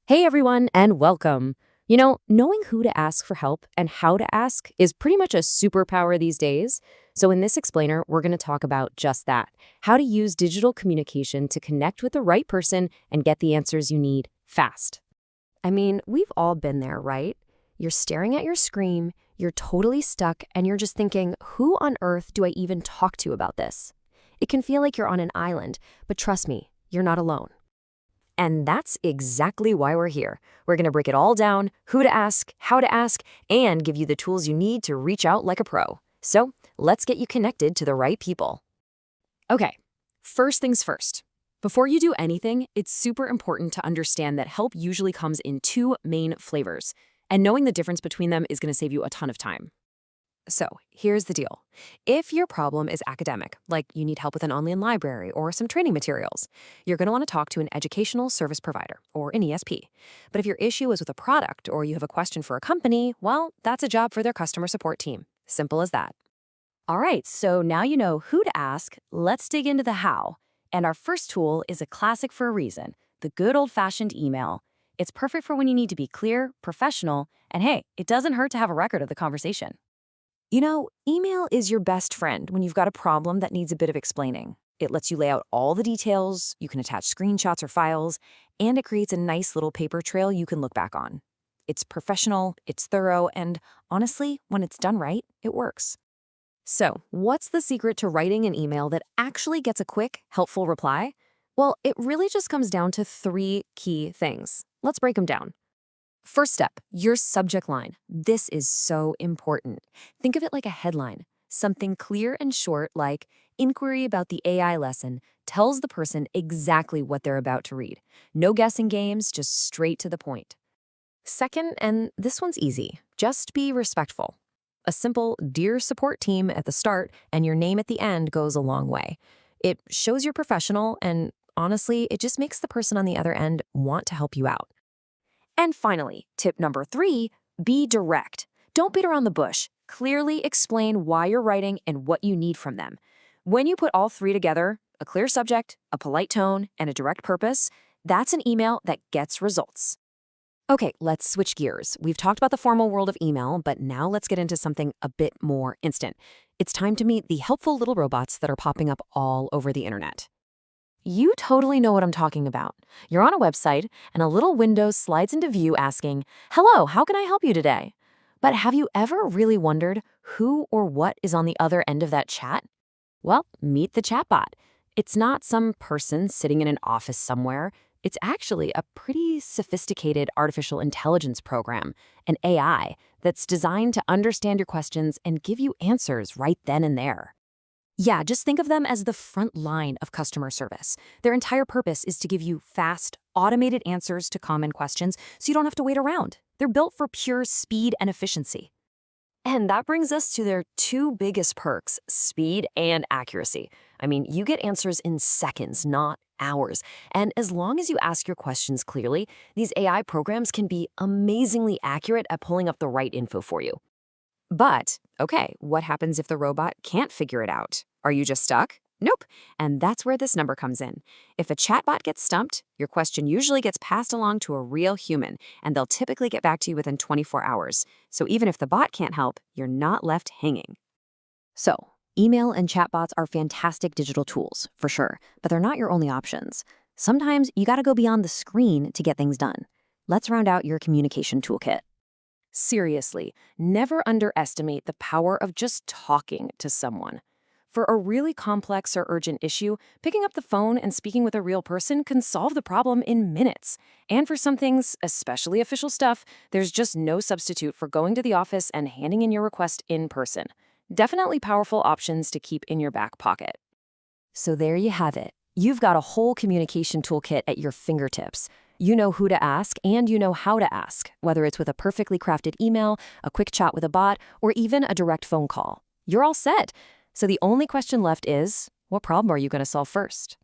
Hey everyone, and welcome. Knowing who to ask for help and how to ask is pretty much a superpower these days. So, in this explainer, we're going to talk about just that: how to use digital communication to connect with the right person and get the answers you need fast. I mean, we've all been there, right? You're staring at your screen, you're totally stuck, and you're just thinking, who on earth do I even talk to about this? It can feel like you're on an island, but trust me, you're not alone. And that's exactly why we're here. We're going to break it all down: who to ask, how to ask, and give you the tools you need to reach out like a pro. So, let's get you connected to the right people. Okay, first things first. Before you do anything, it's super important to understand that help usually comes in two main flavors, and knowing the difference between them is going to save you a ton of time. So, here's the deal. If your problem is academic, like you need help with an online library or some training materials, you're going to want to talk to an educational service provider, or an ESP. But if your issue is with a product or you have a question for a company, well, that's a job for their customer support team. Simple as that. All right, so now you know who to ask. Let's dig into the how. And our first tool is a classic for a reason: the good old-fashioned email. It's perfect for when you need to be clear, professional, and hey, it doesn't hurt to have a record of the conversation. Email is your best friend when you've got a problem that needs a bit of explaining. It lets you lay out all the details, you can attach screenshots or files, and it creates a nice little paper trail you can look back on. It's professional, it's thorough, and honestly, when it's done right, it works. So, what's the secret to writing an email that actually gets a quick, helpful reply? Well, it really just comes down to three key things. Let's break them down. First step, your subject line. This is so important. Think of it like a headline. Something clear and short like "Inquiry about the AI lesson" tells the person exactly what they're about to read. No guessing games, just straight to the point. Second, and this one's easy, just be respectful. A simple "Dear support team" at the start and your name at the end goes a long way. It shows you're professional, and honestly, it just makes the person on the other end want to help you out. And finally, tip number three, be direct. Don't beat around the bush. Clearly explain why you're writing and what you need from them. When you put all three together, a clear subject, a polite tone, and a direct purpose, that's an email that gets results. Okay, let's switch gears. We've talked about the formal world of email, but now let's get into something a bit more instant. It's time to meet the helpful little robots that are popping up all over the internet. You totally know what I'm talking about. You're on a website, and a little window slides into view asking, "Hello, how can I help you today?" But have you ever really wondered who or what is on the other end of that chat? Well, meet the chatbot. It's not some person sitting in an office somewhere. It's actually a pretty sophisticated artificial intelligence program, an AI, that's designed to understand your questions and give you answers right then and there. Yeah, just think of them as the front line of customer service. Their entire purpose is to give you fast, automated answers to common questions so you don't have to wait around. They're built for pure speed and efficiency. And that brings us to their two biggest perks: speed and accuracy. I mean, you get answers in seconds, not hours. And as long as you ask your questions clearly, these AI programs can be amazingly accurate at pulling up the right info for you. But, okay, what happens if the robot can't figure it out? Are you just stuck? Nope. And that's where this number comes in. If a chatbot gets stumped, your question usually gets passed along to a real human, and they'll typically get back to you within 24 hours. So even if the bot can't help, you're not left hanging. So, email and chatbots are fantastic digital tools, for sure, but they're not your only options. Sometimes you gotta go beyond the screen to get things done. Let's round out your communication toolkit. Seriously, never underestimate the power of just talking to someone. For a really complex or urgent issue, picking up the phone and speaking with a real person can solve the problem in minutes. And for some things, especially official stuff, there's just no substitute for going to the office and handing in your request in person. Definitely powerful options to keep in your back pocket. So there you have it. You've got a whole communication toolkit at your fingertips. You know who to ask and you know how to ask, whether it's with a perfectly crafted email, a quick chat with a bot, or even a direct phone call. You're all set. So the only question left is, what problem are you going to solve first?